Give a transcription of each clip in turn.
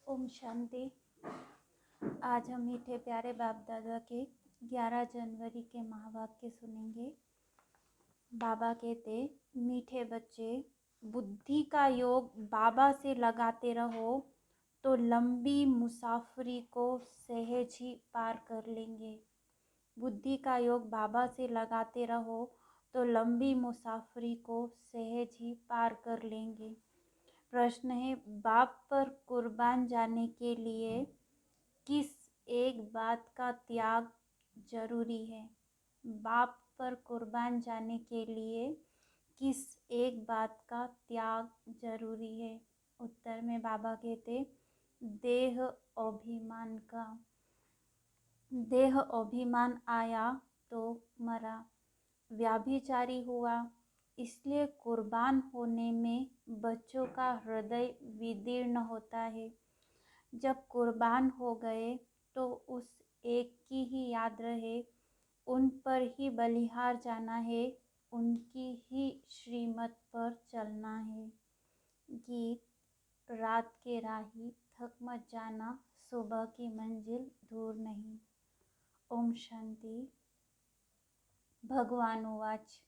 ओम शांति। आज हम मीठे प्यारे बाप दादा के 11 जनवरी के महावाक्य सुनेंगे। बाबा कहते, मीठे बच्चे, बुद्धि का योग बाबा से लगाते रहो तो लंबी मुसाफरी को सहज ही पार कर लेंगे। बुद्धि का योग बाबा से लगाते रहो तो लंबी मुसाफरी को सहज ही पार कर लेंगे। प्रश्न है, बाप पर कुर्बान जाने के लिए किस एक बात का त्याग जरूरी है? बाप पर कुर्बान जाने के लिए किस एक बात का त्याग जरूरी है? उत्तर में बाबा कहते, देह अभिमान का। देह अभिमान आया तो मरा, व्याभिचारी हुआ, इसलिए कुर्बान होने में बच्चों का हृदय विदीर्ण होता है। जब कुर्बान हो गए तो उस एक की ही याद रहे, उन पर ही बलिहार जाना है, उनकी ही श्रीमत पर चलना है। गीत, रात के राही थक मत जाना, सुबह की मंजिल दूर नहीं। ओम शांति। भगवान उवाच।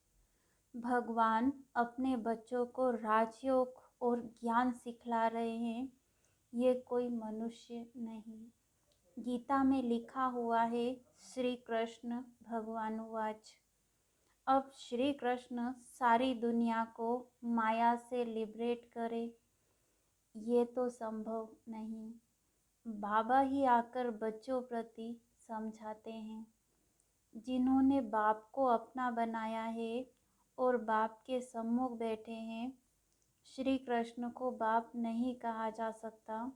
भगवान अपने बच्चों को राजयोग और ज्ञान सिखला रहे हैं, ये कोई मनुष्य नहीं। गीता में लिखा हुआ है, श्री कृष्ण भगवान उवाच। अब श्री कृष्ण सारी दुनिया को माया से लिबरेट करे, ये तो संभव नहीं। बाबा ही आकर बच्चों प्रति समझाते हैं। जिन्होंने बाप को अपना बनाया है और बाप के सम्मुख बैठे हैं, श्री कृष्ण को बाप नहीं कहा जा सकता।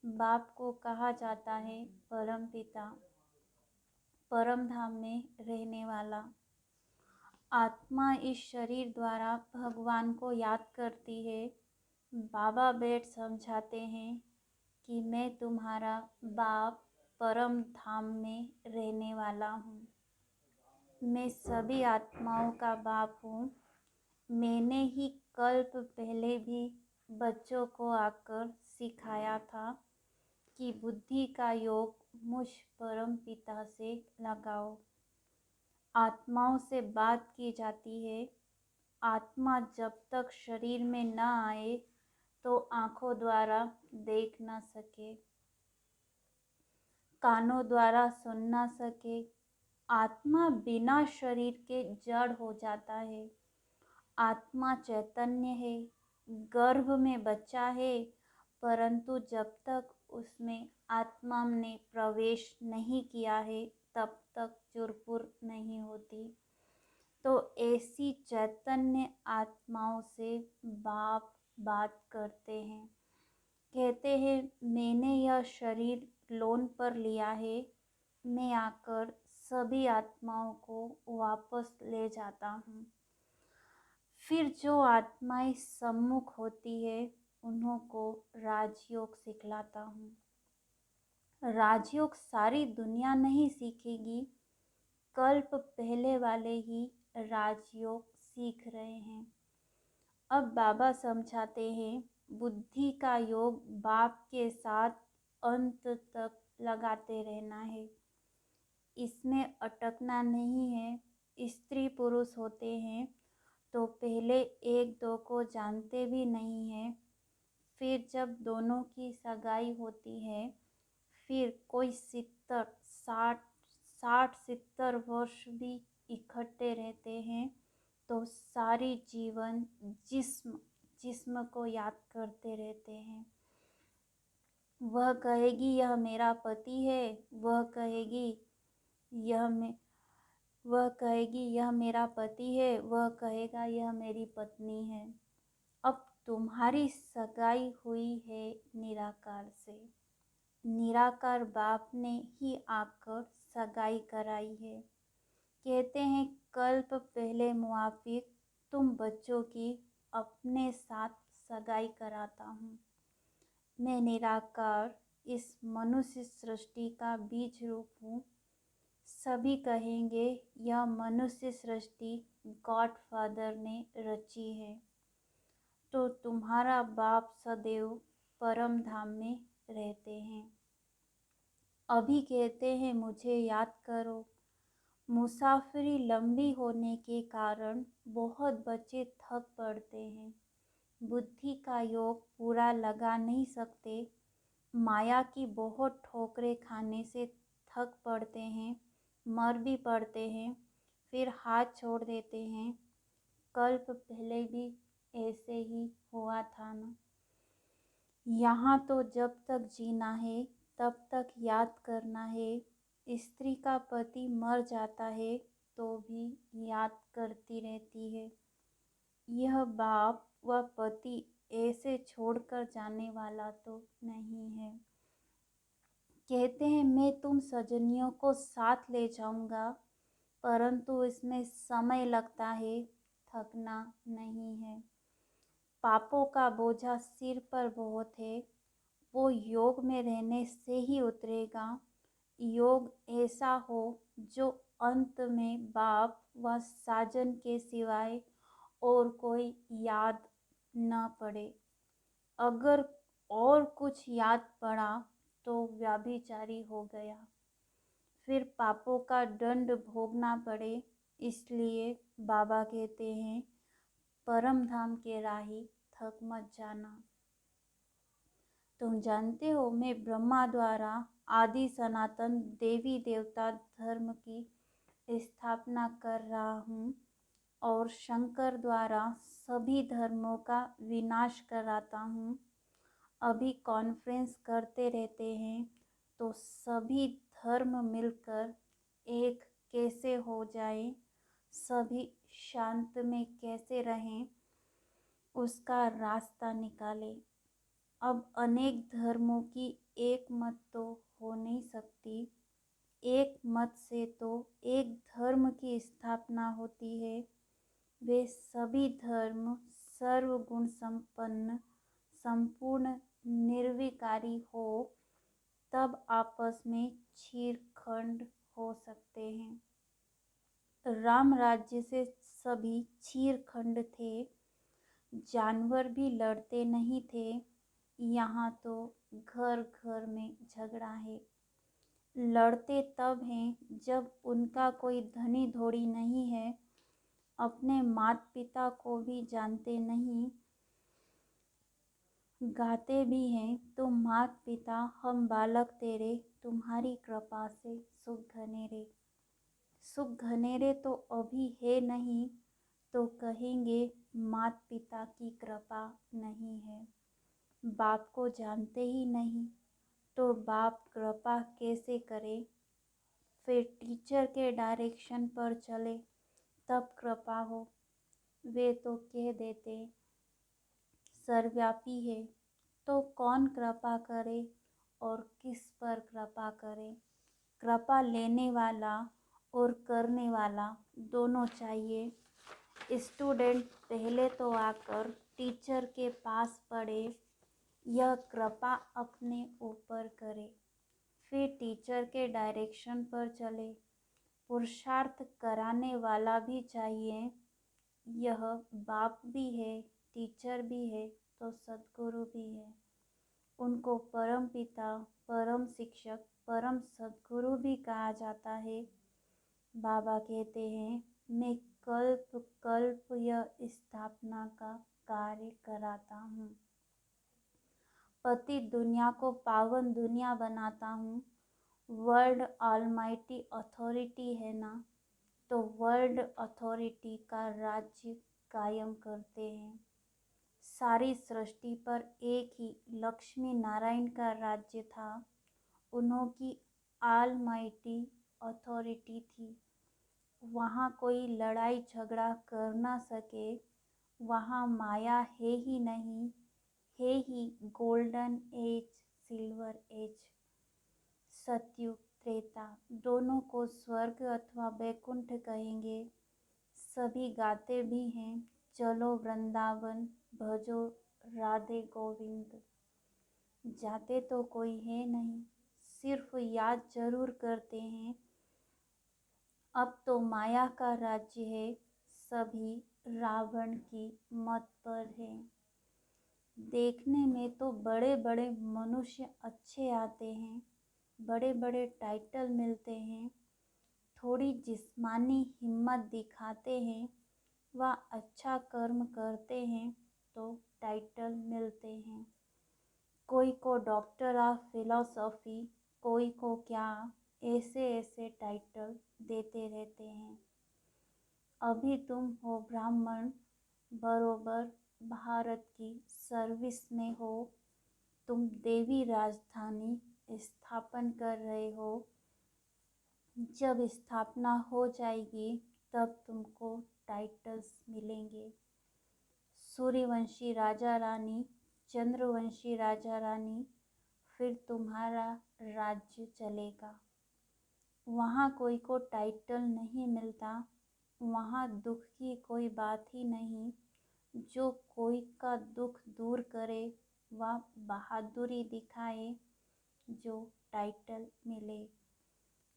बाप को कहा जाता है परम पिता, परम धाम में रहने वाला। आत्मा इस शरीर द्वारा भगवान को याद करती है। बाबा बैठ समझाते हैं कि मैं तुम्हारा बाप परम धाम में रहने वाला हूँ। मैं सभी आत्माओं का बाप हूँ। मैंने ही कल्प पहले भी बच्चों को आकर सिखाया था कि बुद्धि का योग मुझ परम पिता से लगाओ। आत्माओं से बात की जाती है। आत्मा जब तक शरीर में न आए तो आँखों द्वारा देख न सके, कानों द्वारा सुन न सके। आत्मा बिना शरीर के जड़ हो जाता है। आत्मा चैतन्य है, गर्भ में बच्चा है, परंतु जब तक उसमें आत्मा ने प्रवेश नहीं किया है तब तक चुरपुर नहीं होती। तो ऐसी चैतन्य आत्माओं से बाप बात करते हैं। कहते हैं, मैंने यह शरीर लोन पर लिया है, मैं आकर सभी आत्माओं को वापस ले जाता हूँ। फिर जो आत्माएं सम्मुख होती है उन्हों को राजयोग सिखलाता हूँ। राजयोग सारी दुनिया नहीं सीखेगी, कल्प पहले वाले ही राजयोग सीख रहे हैं। अब बाबा समझाते हैं, बुद्धि का योग बाप के साथ अंत तक लगाते रहना है, इसमें अटकना नहीं है। स्त्री पुरुष होते हैं तो पहले एक दो को जानते भी नहीं हैं, फिर जब दोनों की सगाई होती है, फिर कोई 60-70 वर्ष भी इकट्ठे रहते हैं, तो सारी जीवन जिस्म को याद करते रहते हैं। वह कहेगी यह मेरा पति है, वह कहेगी यह मेरा पति है, वह कहेगा यह मेरी पत्नी है। अब तुम्हारी सगाई हुई है निराकार से। निराकार बाप ने ही आकर सगाई कराई है। कहते हैं, कल्प पहले मुआफिक तुम बच्चों की अपने साथ सगाई कराता हूँ। मैं निराकार इस मनुष्य सृष्टि का बीज रूप हूँ। सभी कहेंगे यह मनुष्य सृष्टि गॉड फादर ने रची है। तो तुम्हारा बाप सदैव परम धाम में रहते हैं। अभी कहते हैं मुझे याद करो। मुसाफिरी लंबी होने के कारण बहुत बच्चे थक पड़ते हैं। बुद्धि का योग पूरा लगा नहीं सकते। माया की बहुत ठोकरें खाने से थक पड़ते हैं, मर भी पड़ते हैं, फिर हाथ छोड़ देते हैं। कल्प पहले भी ऐसे ही हुआ था ना। यहाँ तो जब तक जीना है तब तक याद करना है। स्त्री का पति मर जाता है तो भी याद करती रहती है। यह बाप व पति ऐसे छोड़कर जाने वाला तो नहीं है। कहते हैं मैं तुम सजनियों को साथ ले जाऊंगा, परंतु इसमें समय लगता है, थकना नहीं है। पापों का बोझा सिर पर बहुत है, वो योग में रहने से ही उतरेगा। योग ऐसा हो जो अंत में बाप व साजन के सिवाय और कोई याद न पड़े। अगर और कुछ याद पड़ा तो व्याभिचारी हो गया, फिर पापों का दंड भोगना पड़े। इसलिए बाबा कहते हैं परम धाम के राही थक मत जाना। तुम जानते हो मैं ब्रह्मा द्वारा आदि सनातन देवी देवता धर्म की स्थापना कर रहा हूँ और शंकर द्वारा सभी धर्मों का विनाश कराता हूँ। अभी कॉन्फ्रेंस करते रहते हैं तो सभी धर्म मिलकर एक कैसे हो जाए, सभी शांत में कैसे रहें, उसका रास्ता निकाले। अब अनेक धर्मों की एक मत तो हो नहीं सकती। एक मत से तो एक धर्म की स्थापना होती है। वे सभी धर्म सर्वगुण संपन्न, संपूर्ण निर्विकारी हो, तब आपस में चीरखंड हो सकते हैं। राम राज्य से सभी चीरखंड थे, जानवर भी लड़ते नहीं थे। यहाँ तो घर घर में झगड़ा है। लड़ते तब हैं जब उनका कोई धनी धोड़ी नहीं है, अपने माता पिता को भी जानते नहीं। गाते भी हैं तुम मात पिता हम बालक तेरे, तुम्हारी कृपा से सुख घनेरे। सुख घनेरे तो अभी है नहीं, तो कहेंगे मात पिता की कृपा नहीं है। बाप को जानते ही नहीं तो बाप कृपा कैसे करे। फिर टीचर के डायरेक्शन पर चले तब कृपा हो। वे तो कह देते सर्वव्यापी है, तो कौन कृपा करे और किस पर कृपा करे। कृपा लेने वाला और करने वाला दोनों चाहिए। स्टूडेंट पहले तो आकर टीचर के पास पढ़े, यह कृपा अपने ऊपर करे, फिर टीचर के डायरेक्शन पर चले। पुरुषार्थ कराने वाला भी चाहिए। यह बाप भी है, टीचर भी है, तो सद्गुरु भी है। उनको परम पिता, परम शिक्षक, परम सद्गुरु भी कहा जाता है। बाबा कहते हैं मैं कल्प कल्प यह स्थापना का कार्य कराता हूँ। पतित दुनिया को पावन दुनिया बनाता हूँ। वर्ल्ड ऑलमाइटी अथॉरिटी है ना, तो वर्ल्ड अथॉरिटी का राज्य कायम करते हैं। सारी सृष्टि पर एक ही लक्ष्मी नारायण का राज्य था। उन्हों की ऑलमाइटी अथॉरिटी थी। वहाँ कोई लड़ाई झगड़ा कर ना सके। वहाँ माया है ही नहीं, है ही गोल्डन एज, सिल्वर एज। सतयुग त्रेता दोनों को स्वर्ग अथवा वैकुंठ कहेंगे। सभी गाते भी हैं चलो वृंदावन भजो राधे गोविंद। जाते तो कोई है नहीं, सिर्फ याद जरूर करते हैं। अब तो माया का राज्य है, सभी रावण की मत पर है। देखने में तो बड़े बड़े मनुष्य अच्छे आते हैं, बड़े बड़े टाइटल मिलते हैं, थोड़ी जिस्मानी हिम्मत दिखाते हैं व अच्छा कर्म करते हैं तो टाइटल मिलते हैं। कोई को डॉक्टर ऑफ फिलॉसफी, कोई को क्या, ऐसे ऐसे टाइटल देते रहते हैं। अभी तुम हो ब्राह्मण, बरोबर भारत की सर्विस में हो, तुम देवी राजधानी स्थापन कर रहे हो। जब स्थापना हो जाएगी तब तुमको टाइटल्स मिलेंगे। सूर्यवंशी राजा रानी, चंद्रवंशी राजा रानी, फिर तुम्हारा राज्य चलेगा। वहाँ कोई को टाइटल नहीं मिलता, वहाँ दुख की कोई बात ही नहीं। जो कोई का दुख दूर करे वह बहादुरी दिखाए, जो टाइटल मिले।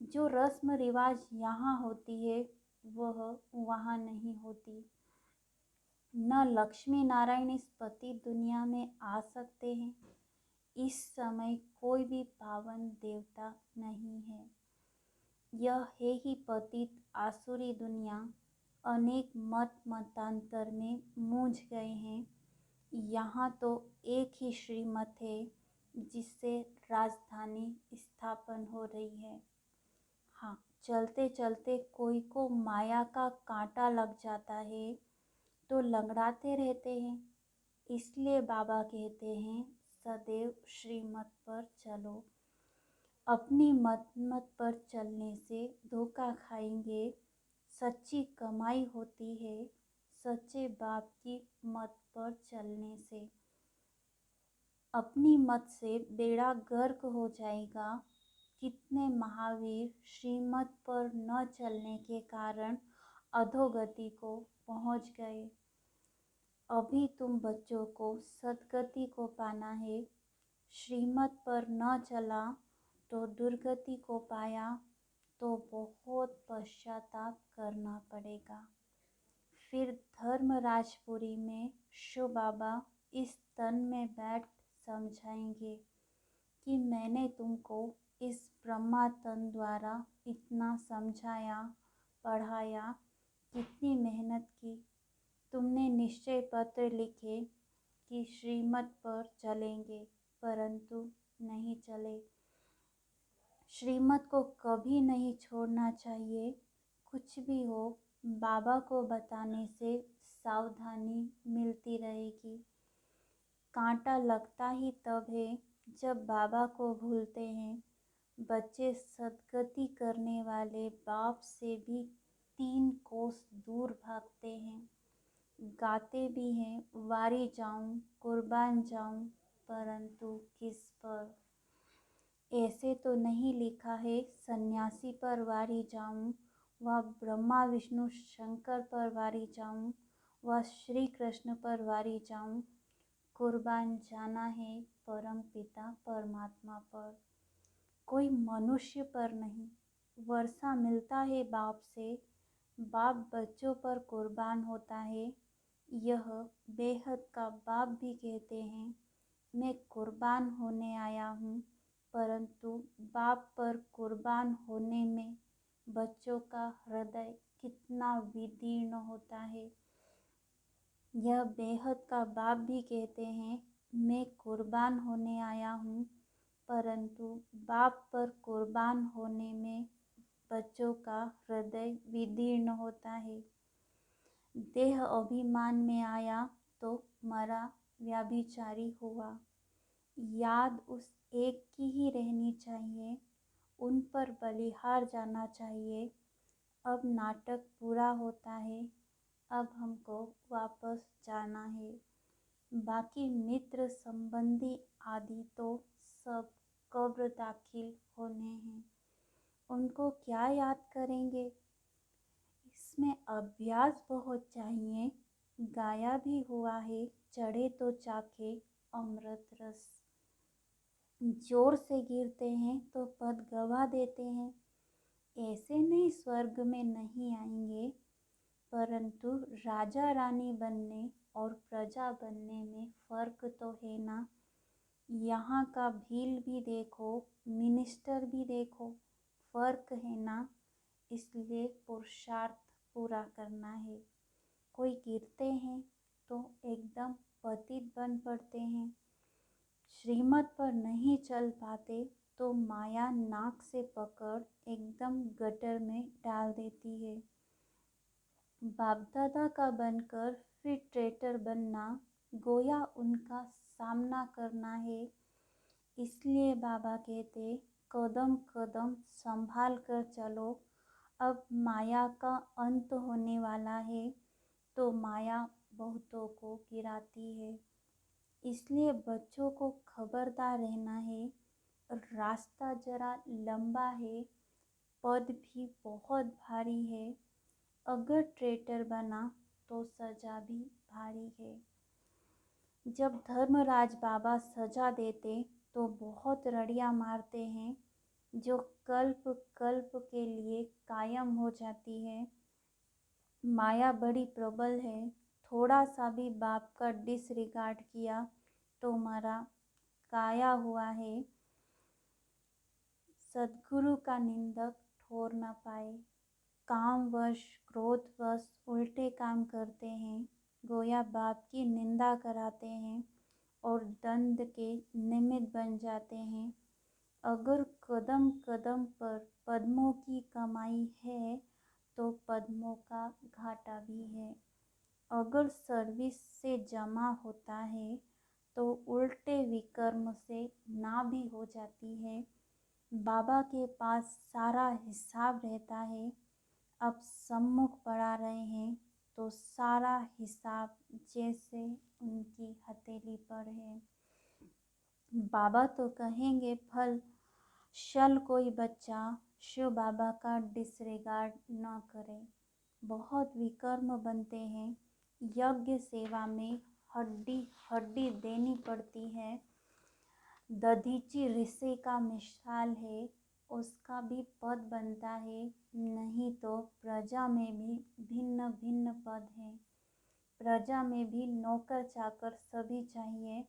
जो रस्म रिवाज यहाँ होती है वह वहाँ नहीं होती। न लक्ष्मी नारायण इस पति दुनिया में आ सकते हैं। इस समय कोई भी पावन देवता नहीं है। यह है ही पतित आसुरी दुनिया। अनेक मत मतांतर में मूझ गए हैं। यहाँ तो एक ही श्रीमत है जिससे राजधानी स्थापन हो रही है। हाँ, चलते चलते कोई को माया का कांटा लग जाता है तो लंगड़ाते रहते हैं। इसलिए बाबा कहते हैं सदैव श्रीमत पर चलो। अपनी मत पर चलने से धोखा खाएंगे। सच्ची कमाई होती है सच्चे बाप की मत पर चलने से। अपनी मत से बेड़ा गर्क हो जाएगा। कितने महावीर श्रीमत पर न चलने के कारण अधोगति को पहुंच गए। अभी तुम बच्चों को सद्गति को पाना है। श्रीमत पर न चला तो दुर्गति को पाया तो बहुत पश्चाताप करना पड़ेगा। फिर धर्मराजपुरी में शिव बाबा इस तन में बैठ समझाएंगे कि मैंने तुमको इस ब्रह्मा तन द्वारा इतना समझाया पढ़ाया, कितनी मेहनत की। तुमने निश्चय पत्र लिखे कि श्रीमत पर चलेंगे, परंतु नहीं चले। श्रीमत को कभी नहीं छोड़ना चाहिए। कुछ भी हो बाबा को बताने से सावधानी मिलती रहेगी। कांटा लगता ही तब है जब बाबा को भूलते हैं। बच्चे सद्गति करने वाले बाप से भी 3 कोस दूर भागते हैं। गाते भी हैं वारी जाऊं कुर्बान जाऊं, परंतु किस पर। ऐसे तो नहीं लिखा है सन्यासी पर वारी जाऊं, व ब्रह्मा विष्णु शंकर पर वारी जाऊं, व श्री कृष्ण पर वारी जाऊं। कुर्बान जाना है परम पिता परमात्मा पर, कोई मनुष्य पर नहीं। वर्षा मिलता है बाप से, बाप बच्चों पर कुर्बान होता है। यह बेहद का बाप भी कहते हैं मैं कुर्बान होने आया हूँ, परंतु बाप पर कुर्बान होने में बच्चों का हृदय कितना विदीर्ण होता है। यह बेहद का बाप भी कहते हैं मैं कुर्बान होने आया हूँ, परंतु बाप पर कुर्बान होने में बच्चों का हृदय विदीर्ण होता है। देह अभिमान में आया तो मरा व्याभिचारी हुआ। याद उस एक की ही रहनी चाहिए, उन पर बलिहार जाना चाहिए। अब नाटक पूरा होता है, अब हमको वापस जाना है। बाकी मित्र संबंधी आदि तो सब कब्र दाखिल होने हैं, उनको क्या याद करेंगे। इसमें अभ्यास बहुत चाहिए। गाया भी हुआ है चढ़े तो चाखे अमृत रस। जोर से गिरते हैं तो पद गवा देते हैं। ऐसे नहीं स्वर्ग में नहीं आएंगे, परंतु राजा रानी बनने और प्रजा बनने में फ़र्क तो है ना। यहाँ का भील भी देखो, मिनिस्टर भी देखो, फ़र्क है ना। इसलिए पुरुषार्थ पूरा करना है। कोई गिरते हैं तो एकदम पतित बन पड़ते हैं, श्रीमत पर नहीं चल पाते तो माया नाक से पकड़ एकदम गटर में डाल देती है। बाप दादा का बनकर फिर ट्रेटर बनना, गोया उनका सामना करना है। इसलिए बाबा कहते, कदम कदम संभाल कर चलो। अब माया का अंत होने वाला है, तो माया बहुतों को गिराती है। इसलिए बच्चों को खबरदार रहना है। रास्ता जरा लंबा है, पद भी बहुत भारी है। अगर ट्रेटर बना तो सजा भी भारी है। जब धर्मराज बाबा सजा देते तो बहुत रड़ियाँ मारते हैं, जो कल्प कल्प के लिए कायम हो जाती है। माया बड़ी प्रबल है, थोड़ा सा भी बाप का डिसरिगार्ड किया तो मरा काया हुआ है। सद्गुरु का निंदक ठोर न पाए। कामवश क्रोधवश उल्टे काम करते हैं, गोया बाप की निंदा कराते हैं और दंड के निमित्त बन जाते हैं। अगर कदम कदम पर पद्मों की कमाई है तो पद्मों का घाटा भी है। अगर सर्विस से जमा होता है तो उल्टे विकर्म से ना भी हो जाती है। बाबा के पास सारा हिसाब रहता है। अब सम्मुख पढ़ा रहे हैं तो सारा हिसाब जैसे उनकी हथेली पर है। बाबा तो कहेंगे फल शल कोई बच्चा शिव बाबा का डिसरिगार्ड न करे। बहुत विकर्म बनते हैं। यज्ञ सेवा में हड्डी हड्डी देनी पड़ती है। दधीची ऋषि का मिसाल है, उसका भी पद बनता है। नहीं तो प्रजा में भी भिन्न भिन्न पद हैं। प्रजा में भी नौकर चाकर सभी चाहिए।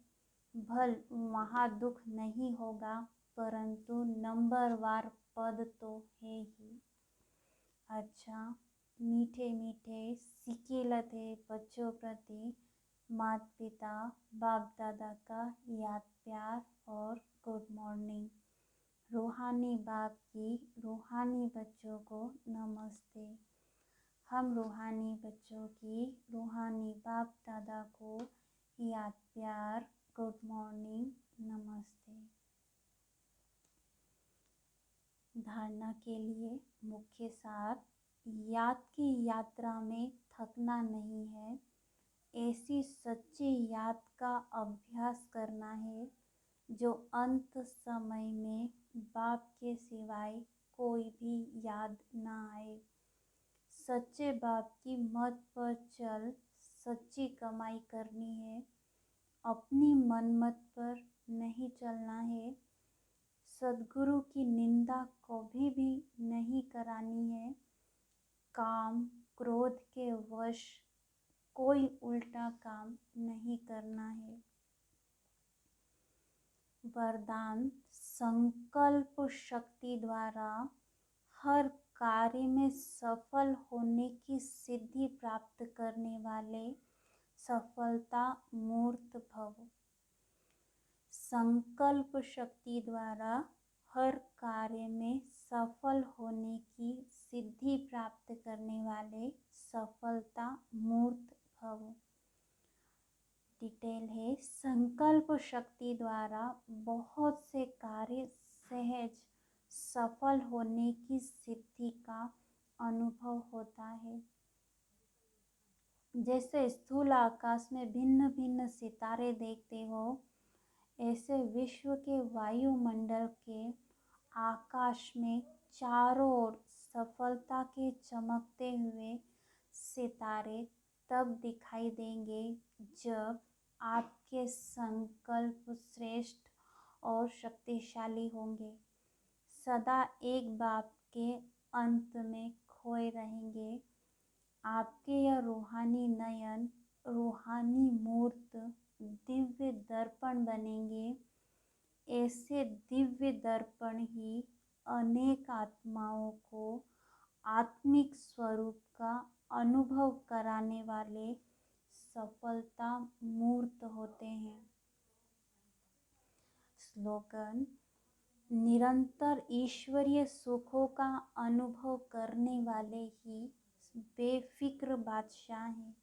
भल वहाँ दुख नहीं होगा, परंतु नंबरवार पद तो है ही। अच्छा, मीठे मीठे सिकीलत है बच्चों प्रति माता पिता बाप दादा का याद प्यार और गुड मॉर्निंग। रूहानी बाप की रूहानी बच्चों को नमस्ते। हम रूहानी बच्चों की रूहानी बाप दादा को याद प्यार गुड मॉर्निंग नमस्ते। धारणा के लिए मुख्य सार, याद की यात्रा में थकना नहीं है। ऐसी सच्ची याद का अभ्यास करना है जो अंत समय में बाप के सिवाय कोई भी याद ना आए। सच्चे बाप की मत पर चल सच्ची कमाई करनी है। अपनी मनमत पर नहीं चलना है। सद्गुरु की निंदा कभी भी नहीं करानी है। काम क्रोध के वश कोई उल्टा काम नहीं करना है। वरदान, संकल्प शक्ति द्वारा हर कार्य में सफल होने की सिद्धि प्राप्त करने वाले सफलता मूर्त भव। संकल्प शक्ति द्वारा हर कार्य में सफल होने की सिद्धि प्राप्त करने वाले सफलता मूर्त भव। डिटेल है, संकल्प शक्ति द्वारा बहुत से कार्य सहज सफल होने की सिद्धि का अनुभव होता है। जैसे स्थूल आकाश में भिन्न भिन्न सितारे देखते हो, ऐसे विश्व के वायुमंडल के आकाश में चारों ओर सफलता के चमकते हुए सितारे तब दिखाई देंगे जब आपके संकल्प श्रेष्ठ और शक्तिशाली होंगे। सदा एक बाप के अंत में खोए रहेंगे। आपके यह रूहानी नयन रूहानी मूर्त दिव्य दर्पण बनेंगे। ऐसे दिव्य दर्पण ही अनेक आत्माओं को आत्मिक स्वरूप का अनुभव कराने वाले सफलता मूर्त होते हैं। स्लोगन: निरंतर ईश्वरीय सुखों का अनुभव करने वाले ही बेफिक्र बादशाह हैं।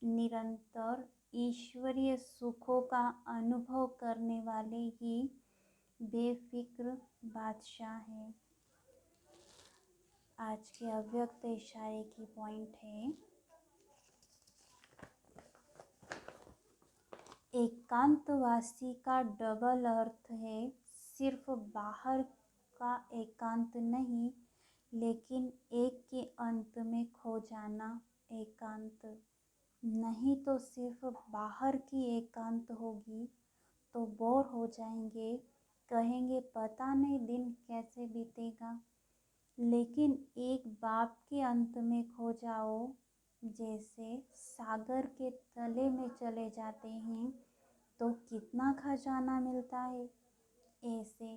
निरंतर ईश्वरीय सुखों का अनुभव करने वाले ही बेफिक्र बादशाह हैं। आज के अव्यक्त इशारे की पॉइंट है, एकांतवासी का डबल अर्थ है, सिर्फ बाहर का एकांत नहीं, लेकिन एक के अंत में खो जाना एकांत नहीं। तो सिर्फ बाहर की एकांत होगी तो बोर हो जाएंगे, कहेंगे पता नहीं दिन कैसे बीतेगा। लेकिन एक बाप के अंत में खो जाओ, जैसे सागर के तले में चले जाते हैं तो कितना खजाना मिलता है, ऐसे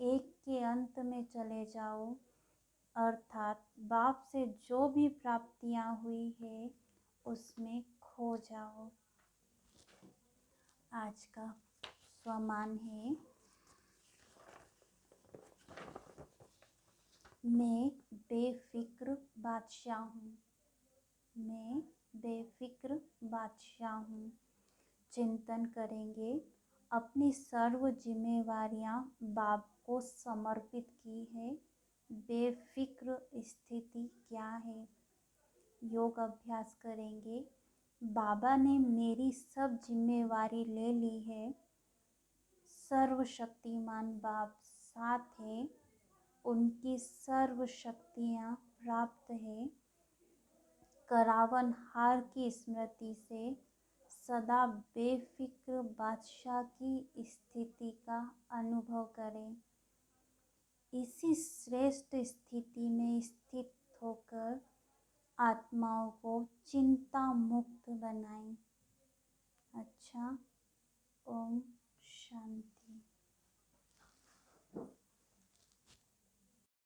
एक के अंत में चले जाओ, अर्थात बाप से जो भी प्राप्तियां हुई है उसमें खो जाओ। आज का स्वमान है, मैं बेफिक्र बादशाह हूँ। मैं बेफिक्र बादशाह हूँ। चिंतन करेंगे, अपनी सर्व जिम्मेवारियाँ बाप को समर्पित की है। बेफिक्र स्थिति क्या है? योग अभ्यास करेंगे, बाबा ने मेरी सब जिम्मेवारी ले ली है। सर्वशक्तिमान बाप साथ है, उनकी सर्व शक्तियाँ प्राप्त है। करावन हार की स्मृति से सदा बेफिक्र बादशाह की स्थिति का अनुभव करें। इसी श्रेष्ठ स्थिति में स्थित होकर आत्माओं को चिंता मुक्त बनाएं। अच्छा, ओम शांति।